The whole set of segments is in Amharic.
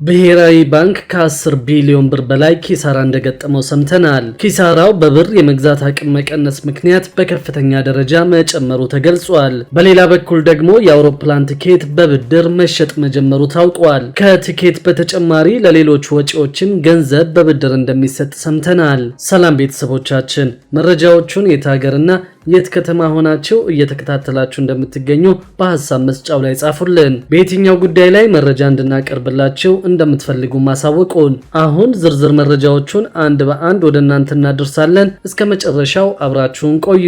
ብሔራዊ ባንክ ከ10 ቢሊዮን ብር በላይ ኪሳራ እንደገጠመው ሰምተናል። ኪሳራው በብር የመግዛት አቅም መቀነስ ምክንያት በከፍተኛ ደረጃ መጨመሩ ተገልጿል። በሌላ በኩል ደግሞ የአውሮፕላን ቲኬት በብድር መሸጥ መጀመሩ ታውቋል። ከቲኬት በተጨማሪ ለሌሎች ወጪዎችም ገንዘብ በብድር እንደሚሰጥ ሰምተናል። ሰላም ቤተሰቦቻችን፣ መረጃዎቹን የት ሀገርና የት ከተማ ሆናችሁ እየተከታተላችሁ እንደምትገኙ በሐሳብ መስጫው ላይ ጻፉልን። በየትኛው ጉዳይ ላይ መረጃ እንድናቀርብላችሁ እንደምትፈልጉ ማሳወቁን። አሁን ዝርዝር መረጃዎቹን አንድ በአንድ ወደ እናንተ እናደርሳለን። እስከ መጨረሻው አብራችሁን ቆዩ።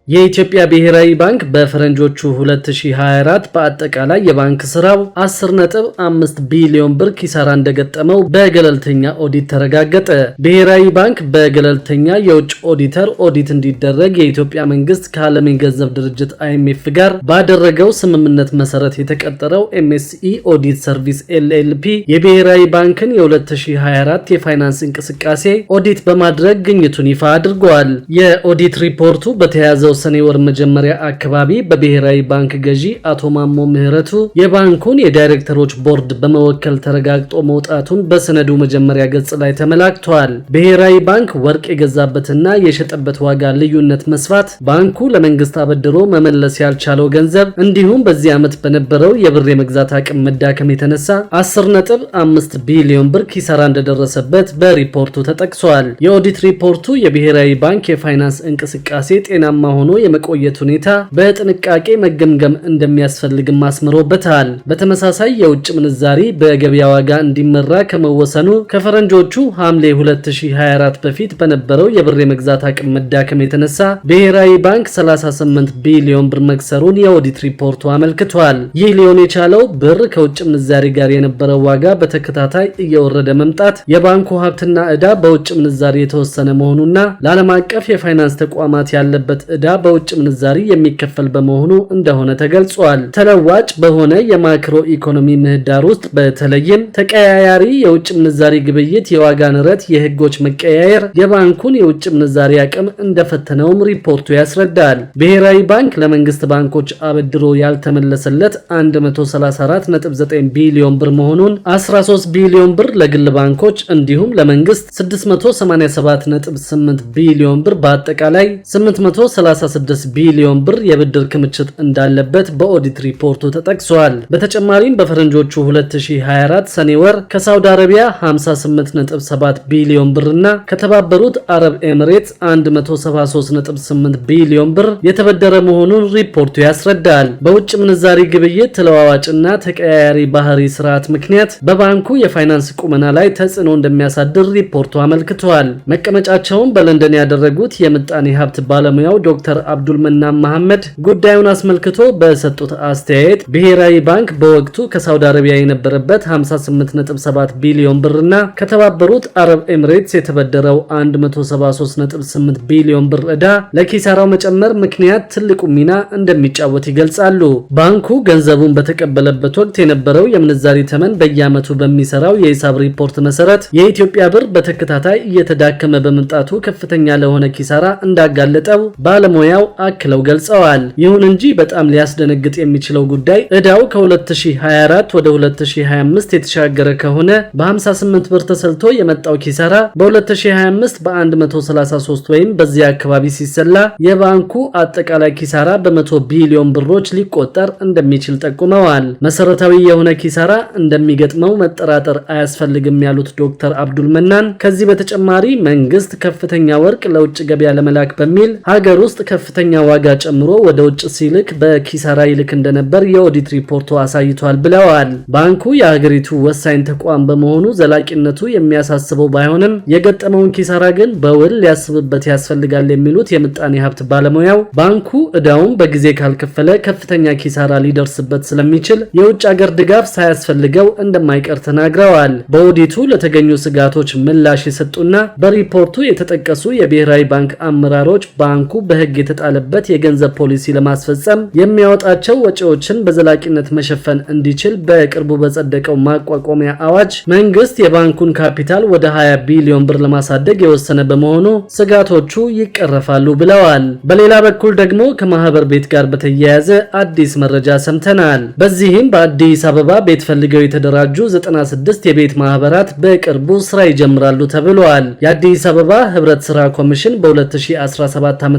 የኢትዮጵያ ብሔራዊ ባንክ በፈረንጆቹ 2024 በአጠቃላይ የባንክ ስራው 10.5 ቢሊዮን ብር ኪሳራ እንደገጠመው በገለልተኛ ኦዲት ተረጋገጠ። ብሔራዊ ባንክ በገለልተኛ የውጭ ኦዲተር ኦዲት እንዲደረግ የኢትዮጵያ መንግስት ከዓለም የገንዘብ ድርጅት IMF ጋር ባደረገው ስምምነት መሰረት የተቀጠረው MSE ኦዲት ሰርቪስ LLP የብሔራዊ ባንክን የ2024 የፋይናንስ እንቅስቃሴ ኦዲት በማድረግ ግኝቱን ይፋ አድርጓል። የኦዲት ሪፖርቱ በተያዘው ሰኔ ወር መጀመሪያ አካባቢ በብሔራዊ ባንክ ገዢ አቶ ማሞ ምህረቱ የባንኩን የዳይሬክተሮች ቦርድ በመወከል ተረጋግጦ መውጣቱን በሰነዱ መጀመሪያ ገጽ ላይ ተመላክቷል። ብሔራዊ ባንክ ወርቅ የገዛበትና የሸጠበት ዋጋ ልዩነት መስፋት፣ ባንኩ ለመንግስት አበድሮ መመለስ ያልቻለው ገንዘብ እንዲሁም በዚህ ዓመት በነበረው የብር የመግዛት አቅም መዳከም የተነሳ 10.5 ቢሊዮን ብር ኪሳራ እንደደረሰበት በሪፖርቱ ተጠቅሷል። የኦዲት ሪፖርቱ የብሔራዊ ባንክ የፋይናንስ እንቅስቃሴ ጤናማ ሆኖ የመቆየት ሁኔታ በጥንቃቄ መገምገም እንደሚያስፈልግም አስምሮበታል። በተመሳሳይ የውጭ ምንዛሪ በገበያ ዋጋ እንዲመራ ከመወሰኑ ከፈረንጆቹ ሐምሌ 2024 በፊት በነበረው የብር የመግዛት አቅም መዳከም የተነሳ ብሔራዊ ባንክ 38 ቢሊዮን ብር መክሰሩን የኦዲት ሪፖርቱ አመልክቷል። ይህ ሊሆን የቻለው ብር ከውጭ ምንዛሪ ጋር የነበረው ዋጋ በተከታታይ እየወረደ መምጣት፣ የባንኩ ሀብትና ዕዳ በውጭ ምንዛሪ የተወሰነ መሆኑና ለዓለም አቀፍ የፋይናንስ ተቋማት ያለበት ዕዳ በውጭ ምንዛሪ የሚከፈል በመሆኑ እንደሆነ ተገልጿል። ተለዋጭ በሆነ የማክሮ ኢኮኖሚ ምህዳር ውስጥ በተለይም ተቀያያሪ የውጭ ምንዛሪ ግብይት፣ የዋጋ ንረት፣ የህጎች መቀያየር የባንኩን የውጭ ምንዛሪ አቅም እንደፈተነውም ሪፖርቱ ያስረዳል። ብሔራዊ ባንክ ለመንግስት ባንኮች አበድሮ ያልተመለሰለት 134.9 ቢሊዮን ብር መሆኑን፣ 13 ቢሊዮን ብር ለግል ባንኮች እንዲሁም ለመንግስት 687.8 ቢሊዮን ብር በአጠቃላይ 836 ቢሊዮን ብር የብድር ክምችት እንዳለበት በኦዲት ሪፖርቱ ተጠቅሷል። በተጨማሪም በፈረንጆቹ 2024 ሰኔ ወር ከሳውዲ አረቢያ 58.7 ቢሊዮን ብርና ከተባበሩት አረብ ኤሚሬትስ 173.8 ቢሊዮን ብር የተበደረ መሆኑን ሪፖርቱ ያስረዳል። በውጭ ምንዛሪ ግብይት ተለዋዋጭና ተቀያያሪ ባህሪ ስርዓት ምክንያት በባንኩ የፋይናንስ ቁመና ላይ ተጽዕኖ እንደሚያሳድር ሪፖርቱ አመልክቷል። መቀመጫቸውን በለንደን ያደረጉት የምጣኔ ሀብት ባለሙያው ዶክተር አብዱልመናን መሐመድ ጉዳዩን አስመልክቶ በሰጡት አስተያየት ብሔራዊ ባንክ በወቅቱ ከሳውዲ አረቢያ የነበረበት 58.7 ቢሊዮን ብርና ከተባበሩት አረብ ኤሚሬትስ የተበደረው 173.8 ቢሊዮን ብር ዕዳ ለኪሳራው መጨመር ምክንያት ትልቁ ሚና እንደሚጫወት ይገልጻሉ። ባንኩ ገንዘቡን በተቀበለበት ወቅት የነበረው የምንዛሪ ተመን በየዓመቱ በሚሰራው የሂሳብ ሪፖርት መሰረት የኢትዮጵያ ብር በተከታታይ እየተዳከመ በመምጣቱ ከፍተኛ ለሆነ ኪሳራ እንዳጋለጠው ባለሙያው አክለው ገልጸዋል። ይሁን እንጂ በጣም ሊያስደነግጥ የሚችለው ጉዳይ ዕዳው ከ2024 ወደ 2025 የተሻገረ ከሆነ በ58 ብር ተሰልቶ የመጣው ኪሳራ በ2025 በ133 ወይም በዚያ አካባቢ ሲሰላ የባንኩ አጠቃላይ ኪሳራ በ100 ቢሊዮን ብሮች ሊቆጠር እንደሚችል ጠቁመዋል። መሰረታዊ የሆነ ኪሳራ እንደሚገጥመው መጠራጠር አያስፈልግም ያሉት ዶክተር አብዱልመናን ከዚህ በተጨማሪ መንግስት ከፍተኛ ወርቅ ለውጭ ገበያ ለመላክ በሚል ሀገር ውስጥ ከፍተኛ ዋጋ ጨምሮ ወደ ውጭ ሲልክ በኪሳራ ይልክ እንደነበር የኦዲት ሪፖርቱ አሳይቷል ብለዋል። ባንኩ የሀገሪቱ ወሳኝ ተቋም በመሆኑ ዘላቂነቱ የሚያሳስበው ባይሆንም የገጠመውን ኪሳራ ግን በውል ሊያስብበት ያስፈልጋል የሚሉት የምጣኔ ሀብት ባለሙያው ባንኩ ዕዳውን በጊዜ ካልከፈለ ከፍተኛ ኪሳራ ሊደርስበት ስለሚችል የውጭ ሀገር ድጋፍ ሳያስፈልገው እንደማይቀር ተናግረዋል። በኦዲቱ ለተገኙ ስጋቶች ምላሽ የሰጡና በሪፖርቱ የተጠቀሱ የብሔራዊ ባንክ አመራሮች ባንኩ በሕግ የተጣለበት የገንዘብ ፖሊሲ ለማስፈጸም የሚያወጣቸው ወጪዎችን በዘላቂነት መሸፈን እንዲችል በቅርቡ በጸደቀው ማቋቋሚያ አዋጅ መንግስት የባንኩን ካፒታል ወደ 20 ቢሊዮን ብር ለማሳደግ የወሰነ በመሆኑ ስጋቶቹ ይቀረፋሉ ብለዋል። በሌላ በኩል ደግሞ ከማህበር ቤት ጋር በተያያዘ አዲስ መረጃ ሰምተናል። በዚህም በአዲስ አበባ ቤት ፈልገው የተደራጁ 96 የቤት ማህበራት በቅርቡ ስራ ይጀምራሉ ተብሏል። የአዲስ አበባ ህብረት ስራ ኮሚሽን በ2017 ዓ.ም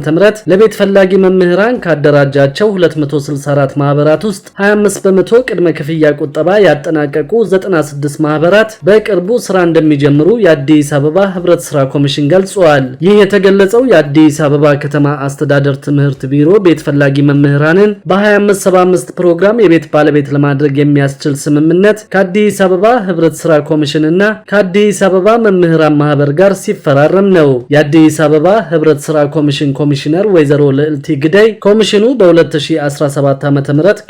ለቤት ፈላጊ መምህራን ካደራጃቸው 264 ማህበራት ውስጥ 25 በመቶ ቅድመ ክፍያ ቁጠባ ያጠናቀቁ 96 ማህበራት በቅርቡ ስራ እንደሚጀምሩ የአዲስ አበባ ህብረት ስራ ኮሚሽን ገልጿል። ይህ የተገለጸው የአዲስ አበባ ከተማ አስተዳደር ትምህርት ቢሮ ቤት ፈላጊ መምህራንን በ2575 ፕሮግራም የቤት ባለቤት ለማድረግ የሚያስችል ስምምነት ከአዲስ አበባ ህብረት ስራ ኮሚሽን እና ከአዲስ አበባ መምህራን ማህበር ጋር ሲፈራረም ነው። የአዲስ አበባ ህብረት ስራ ኮሚሽን ኮሚሽነር ወይዘሮ ልዕልቲ ግደይ ኮሚሽኑ በ2017 ዓ.ም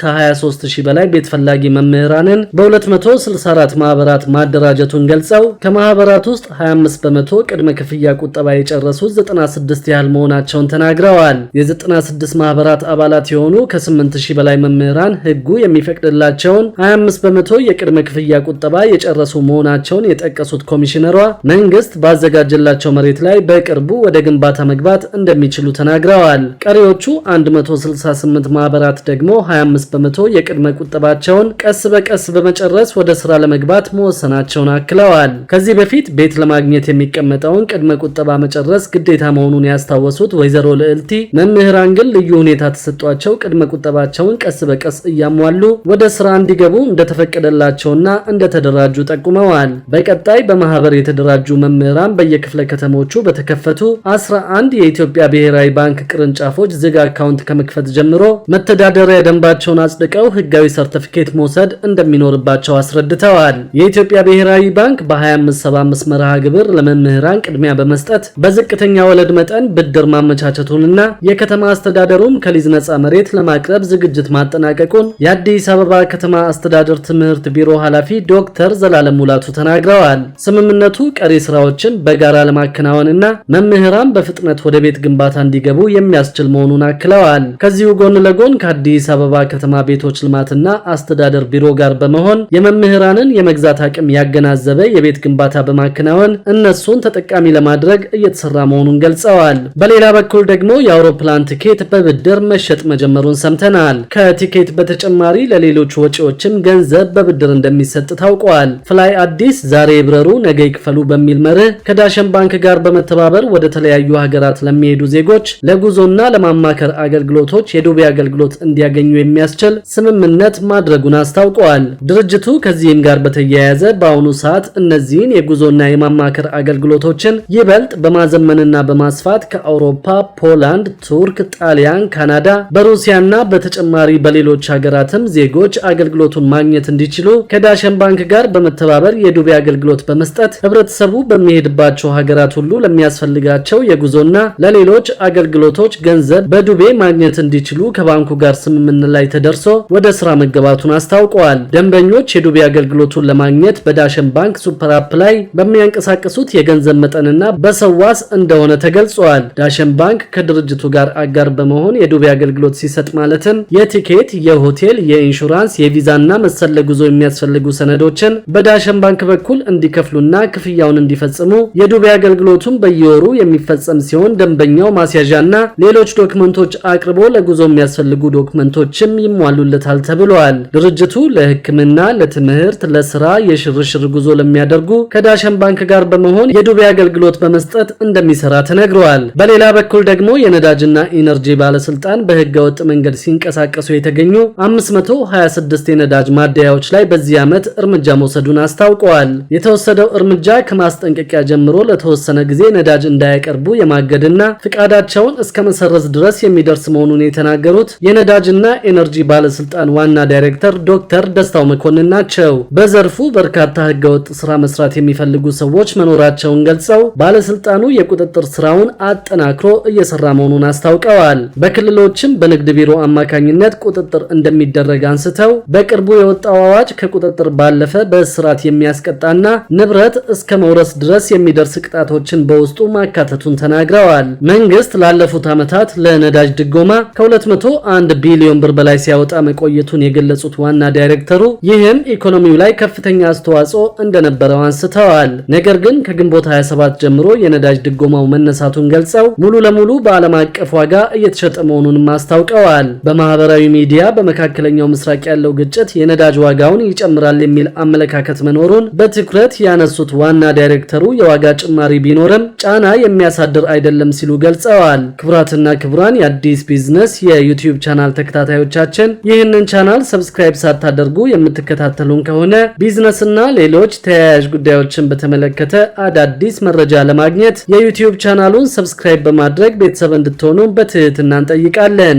ከ23000 በላይ ቤት ፈላጊ መምህራንን በ264 ማህበራት ማደራጀቱን ገልጸው ከማህበራት ውስጥ 25 በመቶ ቅድመ ክፍያ ቁጠባ የጨረሱት 96 ያህል መሆናቸውን ተናግረዋል። የ96 ማህበራት አባላት የሆኑ ከ8000 በላይ መምህራን ህጉ የሚፈቅድላቸውን 25 በመቶ የቅድመ ክፍያ ቁጠባ የጨረሱ መሆናቸውን የጠቀሱት ኮሚሽነሯ መንግስት ባዘጋጀላቸው መሬት ላይ በቅርቡ ወደ ግንባታ መግባት እንደሚችሉ ተናግረዋል። ቀሪዎቹ 168 ማህበራት ደግሞ 25 በመቶ የቅድመ ቁጠባቸውን ቀስ በቀስ በመጨረስ ወደ ስራ ለመግባት መወሰናቸውን አክለዋል። ከዚህ በፊት ቤት ለማግኘት የሚቀመጠውን ቅድመ ቁጠባ መጨረስ ግዴታ መሆኑን ያስታወሱት ወይዘሮ ልዕልቲ መምህራን ግን ልዩ ሁኔታ ተሰጧቸው ቅድመ ቁጠባቸውን ቀስ በቀስ እያሟሉ ወደ ስራ እንዲገቡ እንደተፈቀደላቸውና እንደተደራጁ ጠቁመዋል። በቀጣይ በማህበር የተደራጁ መምህራን በየክፍለ ከተሞቹ በተከፈቱ 11 የኢትዮጵያ ብሔራዊ ባንክ ቅርንጫፎች ዝግ አካውንት ከመክፈት ጀምሮ መተዳደሪያ ደንባቸውን አጽድቀው ህጋዊ ሰርቲፊኬት መውሰድ እንደሚኖርባቸው አስረድተዋል። የኢትዮጵያ ብሔራዊ ባንክ በ2575 መርሃ ግብር ለመምህራን ቅድሚያ በመስጠት በዝቅተኛ ወለድ መጠን ብድር ማመቻቸቱንና የከተማ አስተዳደሩም ከሊዝ ነጻ መሬት ለማቅረብ ዝግጅት ማጠናቀቁን የአዲስ አበባ ከተማ አስተዳደር ትምህርት ቢሮ ኃላፊ ዶክተር ዘላለም ሙላቱ ተናግረዋል። ስምምነቱ ቀሪ ስራዎችን በጋራ ለማከናወንና መምህራን በፍጥነት ወደ ቤት ግንባታ እንዲገቡ የሚያስችል መሆኑን አክለዋል። ከዚሁ ጎን ለጎን ከአዲስ አበባ ከተማ ቤቶች ልማትና አስተዳደር ቢሮ ጋር በመሆን የመምህራንን የመግዛት አቅም ያገናዘበ የቤት ግንባታ በማከናወን እነሱን ተጠቃሚ ለማድረግ እየተሰራ መሆኑን ገልጸዋል። በሌላ በኩል ደግሞ የአውሮፕላን ቲኬት በብድር መሸጥ መጀመሩን ሰምተናል። ከቲኬት በተጨማሪ ለሌሎች ወጪዎችም ገንዘብ በብድር እንደሚሰጥ ታውቋል። ፍላይ አዲስ ዛሬ ይብረሩ ነገ ይክፈሉ በሚል መርህ ከዳሸን ባንክ ጋር በመተባበር ወደ ተለያዩ ሀገራት ለሚሄዱ ዜጎች ለጉዞና ለማማከር አገልግሎቶች የዱቤ አገልግሎት እንዲያገኙ የሚያስችል ስምምነት ማድረጉን አስታውቀዋል። ድርጅቱ ከዚህም ጋር በተያያዘ በአሁኑ ሰዓት እነዚህን የጉዞና የማማከር አገልግሎቶችን ይበልጥ በማዘመንና በማስፋት ከአውሮፓ፣ ፖላንድ፣ ቱርክ፣ ጣሊያን፣ ካናዳ፣ በሩሲያና በተጨማሪ በሌሎች ሀገራትም ዜጎች አገልግሎቱን ማግኘት እንዲችሉ ከዳሸን ባንክ ጋር በመተባበር የዱቤ አገልግሎት በመስጠት ህብረተሰቡ በሚሄድባቸው ሀገራት ሁሉ ለሚያስፈልጋቸው የጉዞና ለሌሎች አገልግሎቶች ገንዘብ በዱቤ ማግኘት እንዲችሉ ከባንኩ ጋር ስምምነት ላይ ተደርሶ ወደ ስራ መገባቱን አስታውቀዋል። ደንበኞች የዱቤ አገልግሎቱን ለማግኘት በዳሸን ባንክ ሱፐር አፕ ላይ በሚያንቀሳቅሱት የገንዘብ መጠንና በሰዋስ እንደሆነ ተገልጿል። ዳሸን ባንክ ከድርጅቱ ጋር አጋር በመሆን የዱቤ አገልግሎት ሲሰጥ ማለትም የቲኬት፣ የሆቴል፣ የኢንሹራንስ፣ የቪዛና መሰል ለጉዞ የሚያስፈልጉ ሰነዶችን በዳሸን ባንክ በኩል እንዲከፍሉና ክፍያውን እንዲፈጽሙ የዱቤ አገልግሎቱን በየወሩ የሚፈጸም ሲሆን ደንበኛው ማስያዣና ሌሎች ዶክመንቶች አቅርቦ ለጉዞ የሚያስፈልጉ ዶክመንቶችም ይሟሉለታል ተብሏል። ድርጅቱ ለሕክምና፣ ለትምህርት፣ ለስራ፣ የሽርሽር ጉዞ ለሚያደርጉ ከዳሸን ባንክ ጋር በመሆን የዱቤ አገልግሎት በመስጠት እንደሚሰራ ተነግሯል። በሌላ በኩል ደግሞ የነዳጅና ኢነርጂ ባለስልጣን በህገወጥ መንገድ ሲንቀሳቀሱ የተገኙ 526 የነዳጅ ማደያዎች ላይ በዚህ ዓመት እርምጃ መውሰዱን አስታውቀዋል። የተወሰደው እርምጃ ከማስጠንቀቂያ ጀምሮ ለተወሰነ ጊዜ ነዳጅ እንዳያቀርቡ የማገድና ፍቃዳቸውን እስከ መሰረዝ ድረስ የሚደርስ መሆኑን የተናገሩት የነዳጅና ኢነርጂ ባለስልጣን ዋና ዳይሬክተር ዶክተር ደስታው መኮንን ናቸው። በዘርፉ በርካታ ህገወጥ ስራ መስራት የሚፈልጉ ሰዎች መኖራቸውን ገልጸው ባለስልጣኑ የቁጥጥር ስራውን አጠናክሮ እየሰራ መሆኑን አስታውቀዋል። በክልሎችም በንግድ ቢሮ አማካኝነት ቁጥጥር እንደሚደረግ አንስተው በቅርቡ የወጣው አዋጅ ከቁጥጥር ባለፈ በእስራት የሚያስቀጣና ንብረት እስከ መውረስ ድረስ የሚደርስ ቅጣቶችን በውስጡ ማካተቱን ተናግረዋል። መንግስት ላለፉት ባለፉት ዓመታት ለነዳጅ ድጎማ ከ201 ቢሊዮን ብር በላይ ሲያወጣ መቆየቱን የገለጹት ዋና ዳይሬክተሩ ይህም ኢኮኖሚው ላይ ከፍተኛ አስተዋጽኦ እንደነበረው አንስተዋል። ነገር ግን ከግንቦት 27 ጀምሮ የነዳጅ ድጎማው መነሳቱን ገልጸው ሙሉ ለሙሉ በዓለም አቀፍ ዋጋ እየተሸጠ መሆኑንም አስታውቀዋል። በማህበራዊ ሚዲያ በመካከለኛው ምስራቅ ያለው ግጭት የነዳጅ ዋጋውን ይጨምራል የሚል አመለካከት መኖሩን በትኩረት ያነሱት ዋና ዳይሬክተሩ የዋጋ ጭማሪ ቢኖርም ጫና የሚያሳድር አይደለም ሲሉ ገልጸዋል። ክቡራትና ክቡራን የአዲስ ቢዝነስ የዩቲዩብ ቻናል ተከታታዮቻችን ይህንን ቻናል ሰብስክራይብ ሳታደርጉ የምትከታተሉን ከሆነ ቢዝነስና ሌሎች ተያያዥ ጉዳዮችን በተመለከተ አዳዲስ መረጃ ለማግኘት የዩቲዩብ ቻናሉን ሰብስክራይብ በማድረግ ቤተሰብ እንድትሆኑ በትህትና እንጠይቃለን።